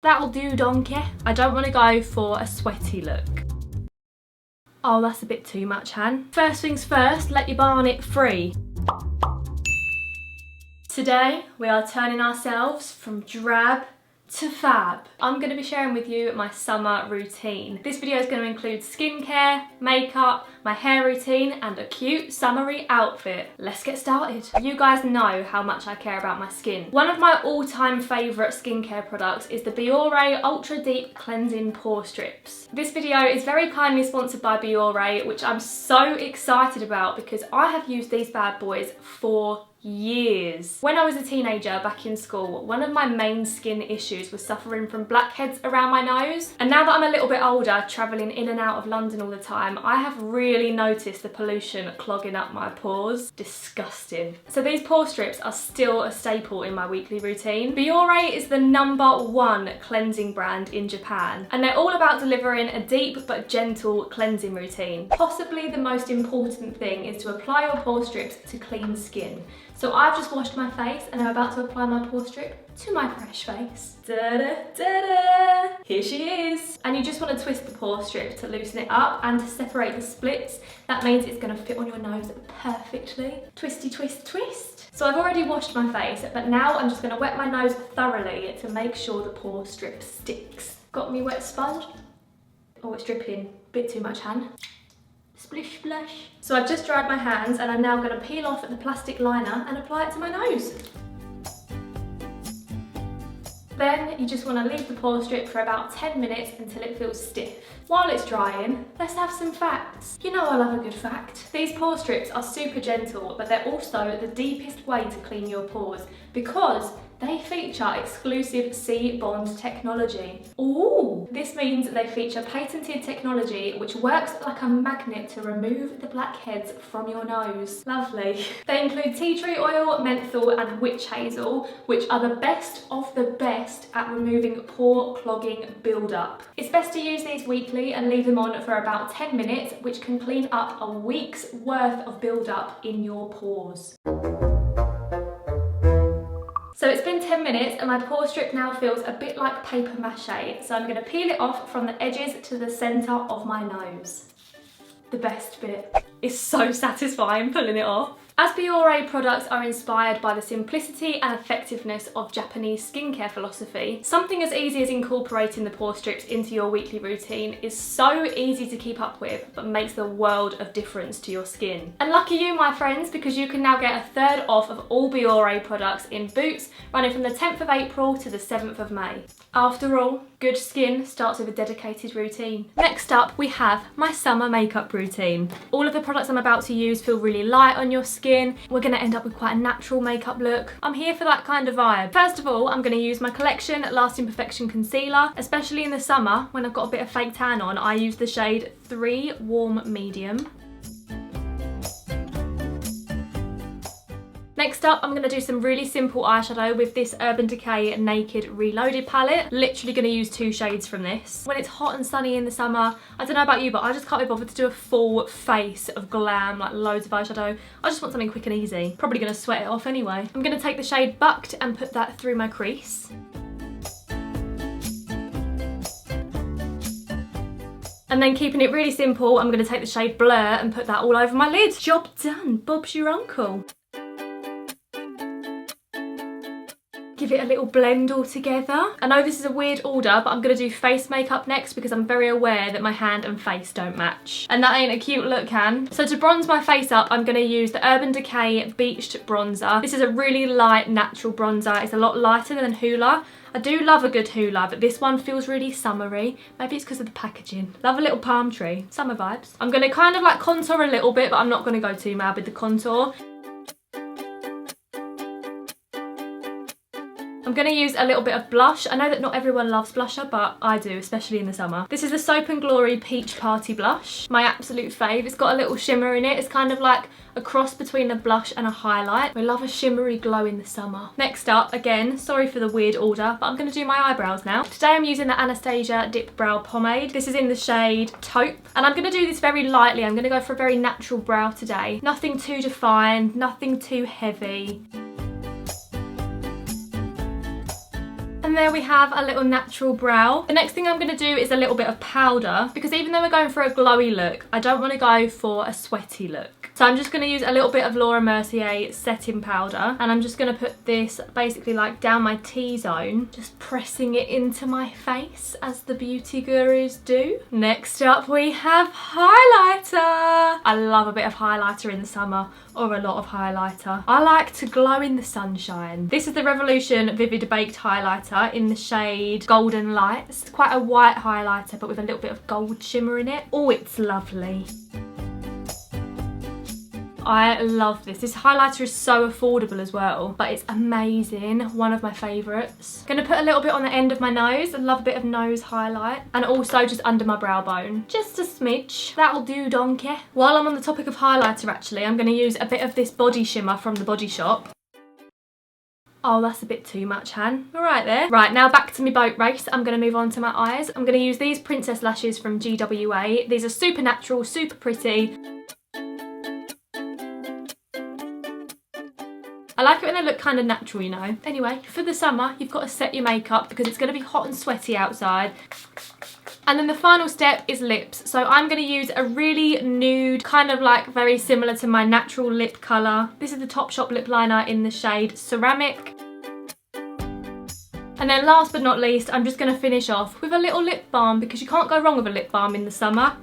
That'll do, donkey. I don't want to go for a sweaty look. Oh, that's a bit too much, Han. First things first, let your barnet free. Today, we are turning ourselves from drab to fab. I'm going to be sharing with you my summer routine. This video is going to include skincare, makeup, my hair routine and a cute summery outfit. Let's get started. You guys know how much I care about my skin. One of my all-time favourite skincare products is the Biore Ultra Deep Cleansing Pore Strips. This video is very kindly sponsored by Biore, which I'm so excited about because I have used these bad boys for years. When I was a teenager back in school, one of my main skin issues was suffering from blackheads around my nose. And now that I'm a little bit older, travelling in and out of London all the time, I have really noticed the pollution clogging up my pores. Disgusting. So these pore strips are still a staple in my weekly routine. Biore is the #1 cleansing brand in Japan, and they're all about delivering a deep but gentle cleansing routine. Possibly the most important thing is to apply your pore strips to clean skin. So I've just washed my face and I'm about to apply my pore strip to my fresh face. Da-da, da-da. Here she is. And you just want to twist the pore strip to loosen it up and to separate the splits. That means it's going to fit on your nose perfectly. Twisty, twist, twist. So I've already washed my face, but now I'm just going to wet my nose thoroughly to make sure the pore strip sticks. Got me wet sponge. Oh, it's dripping. Bit too much, Han. Splish splash. So I've just dried my hands and I'm now going to peel off the plastic liner and apply it to my nose. Then you just want to leave the pore strip for about 10 minutes until it feels stiff. While it's drying, let's have some facts. You know I love a good fact. These pore strips are super gentle, but they're also the deepest way to clean your pores because they feature exclusive C-bond technology. Ooh! This means they feature patented technology which works like a magnet to remove the blackheads from your nose. Lovely. They include tea tree oil, menthol and witch hazel, which are the best of the best at removing pore clogging build-up. It's best to use these weekly and leave them on for about 10 minutes, which can clean up a week's worth of build-up in your pores. So it's been 10 minutes and my pore strip now feels a bit like paper mache. So I'm going to peel it off from the edges to the centre of my nose. The best bit. It's so satisfying pulling it off. As Biore products are inspired by the simplicity and effectiveness of Japanese skincare philosophy, something as easy as incorporating the pore strips into your weekly routine is so easy to keep up with, but makes the world of difference to your skin. And lucky you, my friends, because you can now get a third off of all Biore products in Boots, running from the 10th of April to the 7th of May. After all, good skin starts with a dedicated routine. Next up, we have my summer makeup routine. All of the products I'm about to use feel really light on your skin. We're going to end up with quite a natural makeup look. I'm here for that kind of vibe. First of all, I'm going to use my Collection Lasting Perfection Concealer. Especially in the summer, when I've got a bit of fake tan on, I use the shade 3 Warm Medium. Next up, I'm going to do some really simple eyeshadow with this Urban Decay Naked Reloaded palette. Literally going to use 2 shades from this. When it's hot and sunny in the summer, I don't know about you, but I just can't be bothered to do a full face of glam, like loads of eyeshadow. I just want something quick and easy. Probably going to sweat it off anyway. I'm going to take the shade Bucked and put that through my crease. And then keeping it really simple, I'm going to take the shade Blur and put that all over my lid. Job done. Bob's your uncle. Give it a little blend all together. I know this is a weird order, but I'm going to do face makeup next because I'm very aware that my hand and face don't match. And that ain't a cute look, Han. So to bronze my face up, I'm going to use the Urban Decay Beached Bronzer. This is a really light, natural bronzer. It's a lot lighter than Hoola. I do love a good Hoola, but this one feels really summery. Maybe it's because of the packaging. Love a little palm tree. Summer vibes. I'm going to kind of like contour a little bit, but I'm not going to go too mad with the contour. I'm going to use a little bit of blush. I know that not everyone loves blusher, but I do, especially in the summer. This is the Soap & Glory Peach Party Blush. My absolute fave. It's got a little shimmer in it. It's kind of like a cross between a blush and a highlight. We love a shimmery glow in the summer. Next up, again, sorry for the weird order, but I'm going to do my eyebrows now. Today I'm using the Anastasia Dip Brow Pomade. This is in the shade Taupe. And I'm going to do this very lightly. I'm going to go for a very natural brow today. Nothing too defined, nothing too heavy. And And there we have a little natural brow. The next thing I'm going to do is a little bit of powder, because even though we're going for a glowy look, I don't want to go for a sweaty look. So I'm just going to use a little bit of Laura Mercier setting powder, and I'm just going to put this basically like down my T-zone, just pressing it into my face as the beauty gurus do. Next up we have highlighter. I love a bit of highlighter in the summer, or a lot of highlighter. I like to glow in the sunshine. This is the Revolution Vivid Baked Highlighter in the shade Golden Light. It's quite a white highlighter but with a little bit of gold shimmer in it. Oh, it's lovely. I love this. This highlighter is so affordable as well, but it's amazing. One of my favourites. Gonna put a little bit on the end of my nose. I love a bit of nose highlight. And also just under my brow bone. Just a smidge. That'll do, donkey. While I'm on the topic of highlighter actually, I'm gonna use a bit of this body shimmer from the Body Shop. Oh, that's a bit too much, Han. All right there. Right, now back to my boat race. I'm going to move on to my eyes. I'm going to use these Princess Lashes from GWA. These are super natural, super pretty. I like it when they look kind of natural, you know. Anyway, for the summer, you've got to set your makeup because it's going to be hot and sweaty outside. And then the final step is lips. So I'm going to use a really nude, kind of like very similar to my natural lip colour. This is the Topshop lip liner in the shade Ceramic. And then last but not least, I'm just going to finish off with a little lip balm because you can't go wrong with a lip balm in the summer.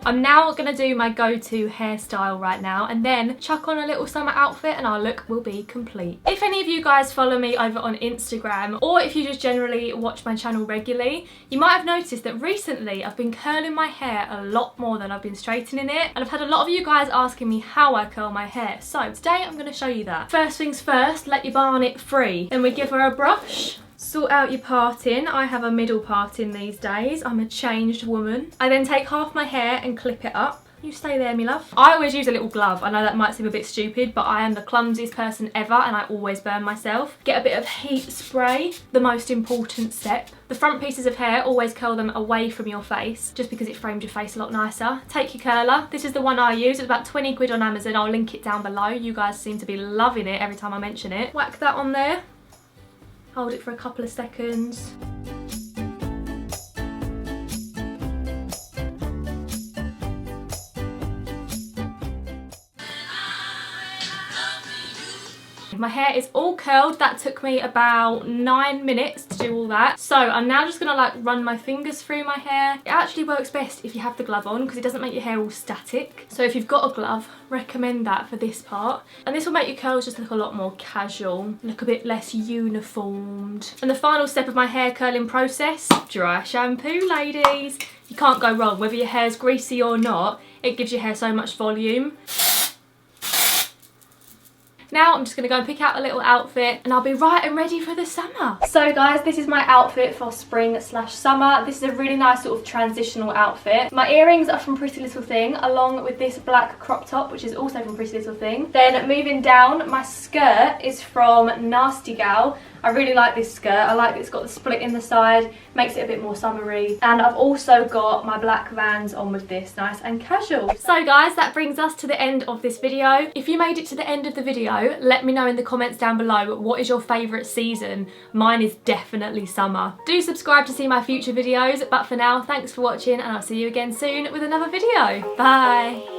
I'm now going to do my go-to hairstyle right now and then chuck on a little summer outfit and our look will be complete. If any of you guys follow me over on Instagram, or if you just generally watch my channel regularly, you might have noticed that recently I've been curling my hair a lot more than I've been straightening it, and I've had a lot of you guys asking me how I curl my hair. So today I'm going to show you that. First things first, let your barnet free. Then we give her a brush. Sort out your parting. I have a middle parting these days. I'm a changed woman. I then take half my hair and clip it up. You stay there, me love. I always use a little glove. I know that might seem a bit stupid, but I am the clumsiest person ever and I always burn myself. Get a bit of heat spray, the most important step. The front pieces of hair, always curl them away from your face, just because it frames your face a lot nicer. Take your curler. This is the one I use. It's about 20 quid on Amazon. I'll link it down below. You guys seem to be loving it every time I mention it. Whack that on there. Hold it for a couple of seconds. My hair is all curled. That took me about 9 minutes to do all that. So I'm now just gonna like run my fingers through my hair. It actually works best if you have the glove on because it doesn't make your hair all static. So if you've got a glove, recommend that for this part. And this will make your curls just look a lot more casual, look a bit less uniformed. And the final step of my hair curling process, dry shampoo, ladies. You can't go wrong, whether your hair's greasy or not, it gives your hair so much volume. Now I'm just going to go and pick out a little outfit and I'll be right and ready for the summer. So guys, this is my outfit for spring/summer. This is a really nice sort of transitional outfit. My earrings are from Pretty Little Thing, along with this black crop top, which is also from Pretty Little Thing. Then moving down, my skirt is from Nasty Gal. I really like this skirt. I like that it's got the split in the side, makes it a bit more summery. And I've also got my black Vans on with this, nice and casual. So guys, that brings us to the end of this video. If you made it to the end of the video, let me know in the comments down below what is your favourite season. Mine is definitely summer. Do subscribe to see my future videos, but for now, thanks for watching and I'll see you again soon with another video. Bye!